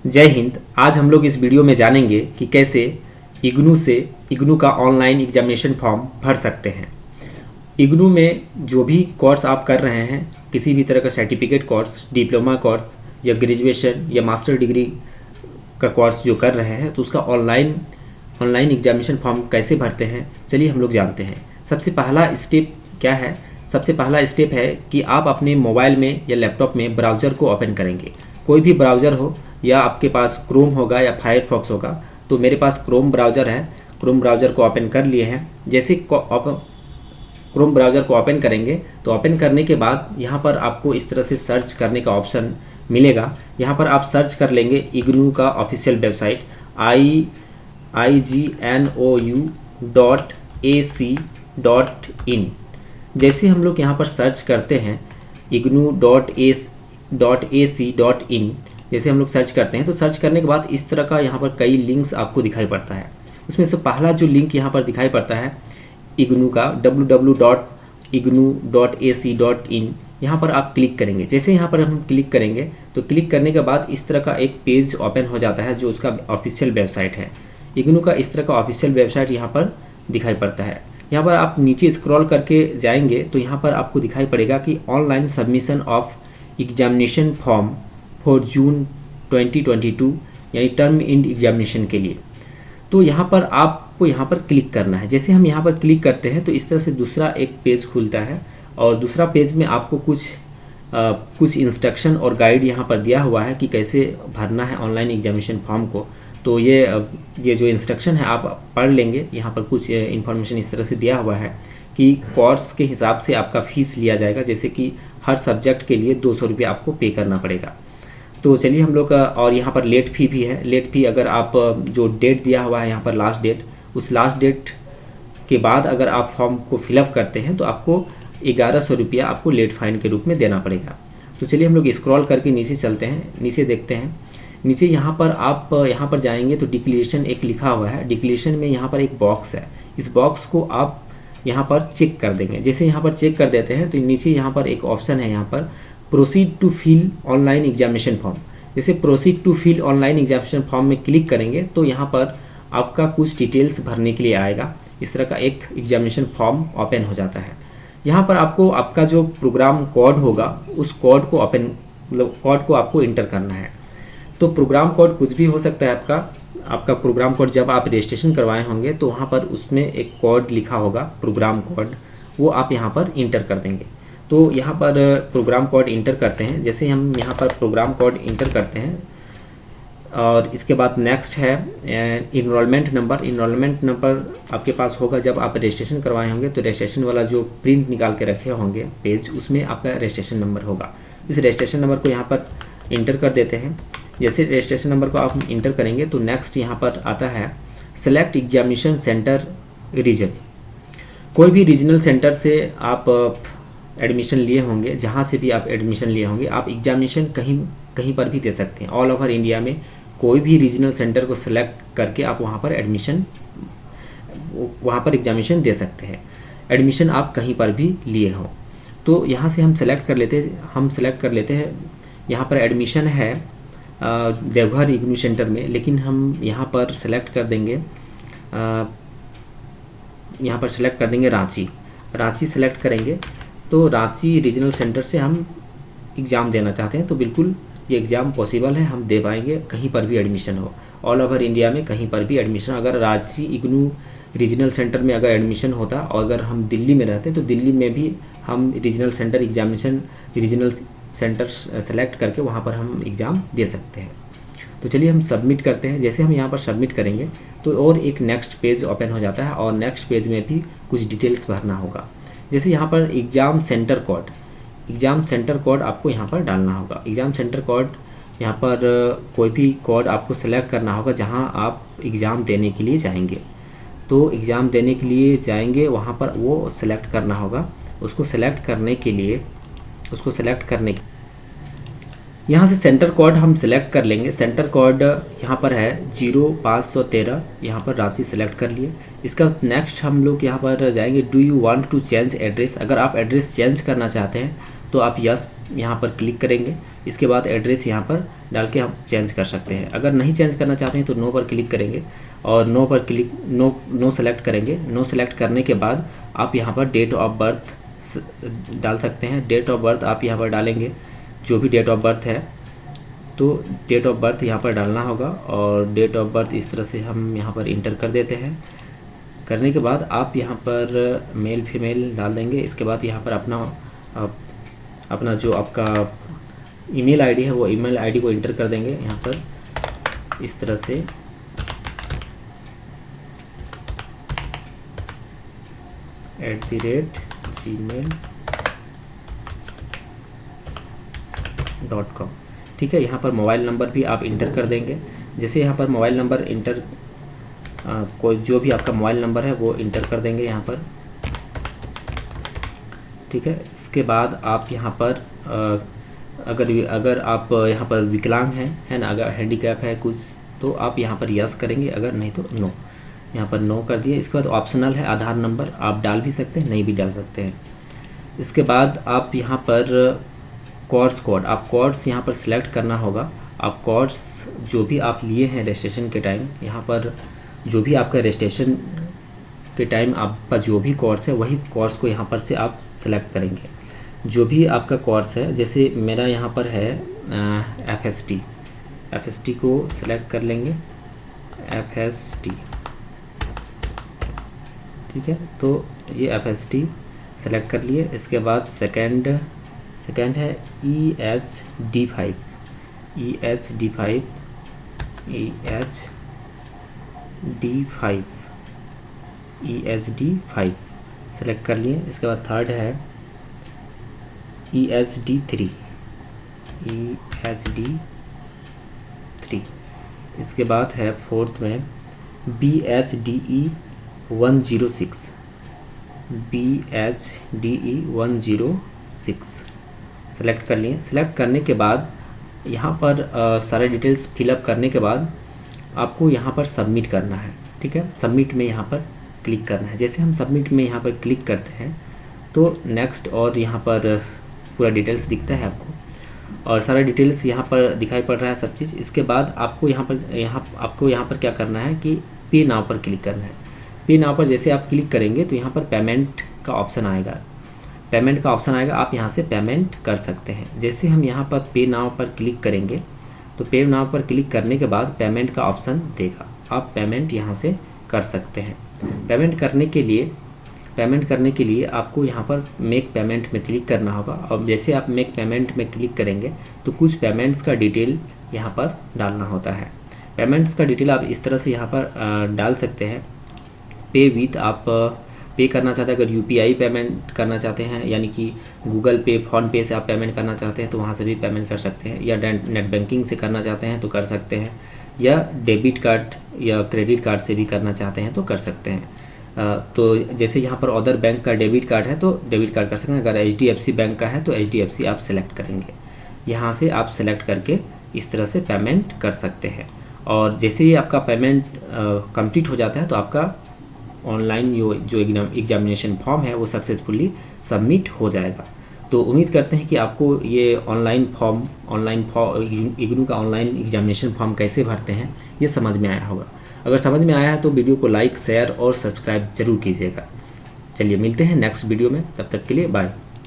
जय हिंद। आज हम लोग इस वीडियो में जानेंगे कि कैसे इग्नू का ऑनलाइन एग्जामिनेशन फॉर्म भर सकते हैं। इग्नू में जो भी कोर्स आप कर रहे हैं, किसी भी तरह का सर्टिफिकेट कोर्स, डिप्लोमा कोर्स या ग्रेजुएशन या मास्टर डिग्री का कोर्स जो कर रहे हैं, तो उसका ऑनलाइन एग्जामिनेशन फॉर्म कैसे भरते हैं, चलिए हम लोग जानते हैं। सबसे पहला स्टेप क्या है? सबसे पहला स्टेप है कि आप अपने मोबाइल में या लैपटॉप में ब्राउज़र को ओपन करेंगे। कोई भी ब्राउज़र हो, या आपके पास क्रोम होगा या फायरफॉक्स होगा। तो मेरे पास क्रोम ब्राउज़र है। क्रोम ब्राउज़र को ओपन कर लिए हैं। जैसे क्रोम ब्राउज़र को ओपन करेंगे तो ओपन करने के बाद यहाँ पर आपको इस तरह से सर्च करने का ऑप्शन मिलेगा। यहाँ पर आप सर्च कर लेंगे इग्नू का ऑफिशियल वेबसाइट ignou.ac.in। जैसे हम लोग यहाँ पर सर्च करते हैं ignou.ac.in, जैसे हम लोग सर्च करते हैं तो सर्च करने के बाद इस तरह का यहाँ पर कई लिंक्स आपको दिखाई पड़ता है। उसमें से पहला जो लिंक यहाँ पर दिखाई पड़ता है इग्नू का www.ignou.ac.in, यहाँ पर आप क्लिक करेंगे। जैसे यहाँ पर हम क्लिक करेंगे तो क्लिक करने के बाद इस तरह का एक पेज ओपन हो जाता है जो उसका ऑफिशियल वेबसाइट है। इग्नू का इस तरह का ऑफिशियल वेबसाइट यहाँ पर दिखाई पड़ता है। यहाँ पर आप नीचे स्क्रॉल करके जाएंगे तो यहाँ पर आपको दिखाई पड़ेगा कि online submission of examination form for जून 2022 यानी टर्म एंड एग्जामिनेशन के लिए। तो यहाँ पर आपको यहाँ पर क्लिक करना है। जैसे हम यहाँ पर क्लिक करते हैं तो इस तरह से दूसरा एक पेज खुलता है और दूसरा पेज में आपको कुछ इंस्ट्रक्शन और गाइड यहाँ पर दिया हुआ है कि कैसे भरना है ऑनलाइन एग्जामिनेशन फॉर्म को। तो ये जो इंस्ट्रक्शन है आप पढ़ लेंगे। यहाँ पर कुछ इन्फॉर्मेशन इस तरह से दिया हुआ है कि कोर्स के हिसाब से आपका फ़ीस लिया जाएगा। जैसे कि हर सब्जेक्ट के लिए 200 रुपये आपको पे करना पड़ेगा। तो चलिए हम लोग का, और यहाँ पर लेट फ़ी भी है। लेट फ़ी अगर आप जो डेट दिया हुआ है यहाँ पर लास्ट डेट, उस लास्ट डेट के बाद अगर आप फॉर्म को फिलअप करते हैं तो आपको 1100 रुपया आपको लेट फाइन के रूप में देना पड़ेगा। तो चलिए हम लोग स्क्रॉल करके नीचे चलते हैं, नीचे देखते हैं। नीचे यहाँ पर आप यहाँ पर जाएंगे तो डिक्लेरेशन एक लिखा हुआ है। डिक्लेरेशन में यहाँ पर एक बॉक्स है। इस बॉक्स को आप यहाँ पर चेक कर देंगे। जैसे यहाँ पर चेक कर देते हैं तो नीचे यहाँ पर एक ऑप्शन है, यहाँ पर proceed to fill online examination form. जैसे proceed to fill online examination form में क्लिक करेंगे तो यहाँ पर आपका कुछ डिटेल्स भरने के लिए आएगा। इस तरह का एक एग्जामिनेशन फॉर्म ओपन हो जाता है। यहाँ पर आपको आपका जो प्रोग्राम कोड होगा उस कोड को कोड को आपको इंटर करना है। तो प्रोग्राम कोड कुछ भी हो सकता है। आपका प्रोग्राम कोड जब आप रजिस्ट्रेशन करवाए होंगे तो वहाँ पर उसमें एक कोड लिखा होगा प्रोग्राम कोड, वो आप यहाँ पर इंटर कर देंगे। तो यहाँ पर प्रोग्राम कोड इंटर करते हैं। जैसे हम यहाँ पर प्रोग्राम कोड इंटर करते हैं और इसके बाद नेक्स्ट है इनरोलमेंट नंबर। इनरोलमेंट नंबर आपके पास होगा जब आप रजिस्ट्रेशन करवाए होंगे तो रजिस्ट्रेशन वाला जो प्रिंट निकाल के रखे होंगे पेज, उसमें आपका रजिस्ट्रेशन नंबर होगा। इस रजिस्ट्रेशन नंबर को यहाँ पर इंटर कर देते हैं। जैसे रजिस्ट्रेशन नंबर को आप इंटर करेंगे तो नेक्स्ट यहाँ पर आता है सेलेक्ट एग्जामिनेशन सेंटर रीजन। कोई भी रीजनल सेंटर से आप एडमिशन लिए होंगे, जहाँ से भी आप एडमिशन लिए होंगे, आप एग्जामिनेशन कहीं पर भी दे सकते हैं। ऑल ओवर इंडिया में कोई भी रीजनल सेंटर को सिलेक्ट करके आप वहाँ पर एग्जामिनेशन दे सकते हैं। एडमिशन आप कहीं पर भी लिए हों। तो यहाँ से हम सेलेक्ट कर लेते हैं। यहाँ पर एडमिशन है देवघर इग्नू सेंटर में, लेकिन हम यहाँ पर सेलेक्ट कर देंगे रांची सेलेक्ट करेंगे। तो रांची रीजनल सेंटर से हम एग्ज़ाम देना चाहते हैं तो बिल्कुल ये एग्ज़ाम पॉसिबल है, हम दे पाएंगे कहीं पर भी एडमिशन हो। ऑल ओवर इंडिया में कहीं पर भी एडमिशन, अगर रांची इग्नू रीजनल सेंटर में अगर एडमिशन होता और अगर हम दिल्ली में रहते तो दिल्ली में भी हम रीजनल सेंटर सेलेक्ट करके वहाँ पर हम एग्ज़ाम दे सकते हैं। तो चलिए हम सबमिट करते हैं। जैसे हम यहाँ पर सबमिट करेंगे तो और एक नेक्स्ट पेज ओपन हो जाता है और नेक्स्ट पेज में भी कुछ डिटेल्स भरना होगा। जैसे यहाँ पर एग्ज़ाम सेंटर कोड आपको यहाँ पर डालना होगा। एग्ज़ाम सेंटर कोड, यहाँ पर कोई भी कोड आपको सेलेक्ट करना होगा जहाँ आप एग्ज़ाम देने के लिए जाएंगे। तो एग्ज़ाम देने के लिए जाएंगे वहाँ पर वो सेलेक्ट करना होगा। उसको सेलेक्ट करने यहाँ से सेंटर कोड हम सेलेक्ट कर लेंगे। सेंटर कोड यहाँ पर है 0513, यहाँ पर रांची सेलेक्ट कर लिए। इसका नेक्स्ट हम लोग यहाँ पर जाएंगे do you want to change address. अगर आप एड्रेस चेंज करना चाहते हैं तो आप यस यहाँ पर क्लिक करेंगे। इसके बाद एड्रेस यहाँ पर डाल के हम चेंज कर सकते हैं। अगर नहीं चेंज करना चाहते हैं तो नो पर क्लिक करेंगे और नो सेलेक्ट करेंगे। नो सेलेक्ट करने के बाद आप यहाँ पर डेट ऑफ बर्थ डाल सकते हैं। डेट ऑफ बर्थ आप यहाँ पर डालेंगे, जो भी डेट ऑफ बर्थ है तो डेट ऑफ बर्थ यहाँ पर डालना होगा और डेट ऑफ बर्थ इस तरह से हम यहाँ पर इंटर कर देते हैं। करने के बाद आप यहाँ पर मेल फीमेल डाल देंगे। इसके बाद यहाँ पर अपना जो आपका ईमेल आईडी है वो ईमेल आईडी को इंटर कर देंगे यहाँ पर इस तरह से। @gmail.com। ठीक है, यहाँ पर मोबाइल नंबर भी आप इंटर कर देंगे। जैसे यहाँ पर मोबाइल नंबर इंटर कोई जो भी आपका मोबाइल नंबर है वो इंटर कर देंगे यहाँ पर। ठीक है, इसके बाद आप यहाँ पर अगर आप यहाँ पर विकलांग हैं है ना, अगर हैंडीकैप है कुछ तो आप यहाँ पर यस करेंगे, अगर नहीं तो नो। यहाँ पर नो कर दिए। इसके बाद ऑप्शनल है आधार नंबर, आप डाल भी सकते हैं नहीं भी डाल सकते हैं। इसके बाद आप यहाँ पर कोड आप कोड्स यहाँ पर सिलेक्ट करना होगा। आप कोड्स जो भी आप लिए हैं रजिस्ट्रेशन के टाइम, यहाँ पर जो भी आपका रजिस्ट्रेशन के टाइम आपका जो भी कोर्स है वही कोर्स को यहाँ पर से आप सेलेक्ट करेंगे। जो भी आपका कोर्स है, जैसे मेरा यहाँ पर है FST को सिलेक्ट कर लेंगे। FST ठीक है, तो ये FST सेलेक्ट कर लिए। इसके बाद सेकंड है EHD5 सेलेक्ट कर लिए। इसके बाद थर्ड है EHD3 इसके बाद है फोर्थ में BHDE 106 सेलेक्ट कर लिए। सेलेक्ट करने के बाद यहाँ पर सारे डिटेल्स फिलअप करने के बाद आपको यहाँ पर सबमिट करना है। ठीक है, सबमिट में यहाँ पर क्लिक करना है। जैसे हम सबमिट में यहाँ पर क्लिक करते हैं तो नेक्स्ट और यहाँ पर पूरा डिटेल्स दिखता है आपको और सारा डिटेल्स यहाँ पर दिखाई पड़ रहा है सब चीज़। इसके बाद आपको यहाँ पर क्या करना है कि पे नाउ पर क्लिक करना है। पे नाउ पर जैसे आप क्लिक करेंगे तो यहाँ पर पेमेंट का ऑप्शन आएगा। आप यहाँ से पेमेंट कर सकते हैं। जैसे हम यहाँ पर पे नाउ पर क्लिक करेंगे तो पे नाउ पर क्लिक करने के बाद पेमेंट का ऑप्शन देगा, आप पेमेंट यहाँ से कर सकते हैं। पेमेंट करने के लिए आपको यहाँ पर मेक पेमेंट में क्लिक करना होगा और जैसे आप मेक पेमेंट में क्लिक करेंगे तो कुछ पेमेंट्स का डिटेल यहाँ पर डालना होता है। पेमेंट्स का डिटेल आप इस तरह से यहाँ पर डाल सकते हैं। पे विथ आप पे करना चाहते हैं, अगर UPI पेमेंट करना चाहते हैं यानी कि गूगल पे फ़ोन पे से आप पेमेंट करना चाहते हैं तो वहाँ से भी पेमेंट कर सकते हैं, या नेट बैंकिंग से करना चाहते हैं तो कर सकते हैं, या डेबिट कार्ड या क्रेडिट कार्ड से भी करना चाहते हैं तो कर सकते हैं। तो जैसे यहाँ पर अदर बैंक का डेबिट कार्ड है तो डेबिट कार्ड कर सकते हैं। अगर HDFC बैंक का है तो HDFC आप सेलेक्ट करेंगे। यहाँ से आप सेलेक्ट करके इस तरह से पेमेंट कर सकते हैं और जैसे ही आपका पेमेंट कंप्लीट हो जाता है तो आपका ऑनलाइन जो एग्जामिनेशन फॉर्म है वो सक्सेसफुली सबमिट हो जाएगा। तो उम्मीद करते हैं कि आपको ये ऑनलाइन फॉर्म इग्नू का ऑनलाइन एग्जामिनेशन फॉर्म कैसे भरते हैं ये समझ में आया होगा। अगर समझ में आया है तो वीडियो को लाइक, शेयर और सब्सक्राइब जरूर कीजिएगा। चलिए मिलते हैं नेक्स्ट वीडियो में, तब तक के लिए बाय।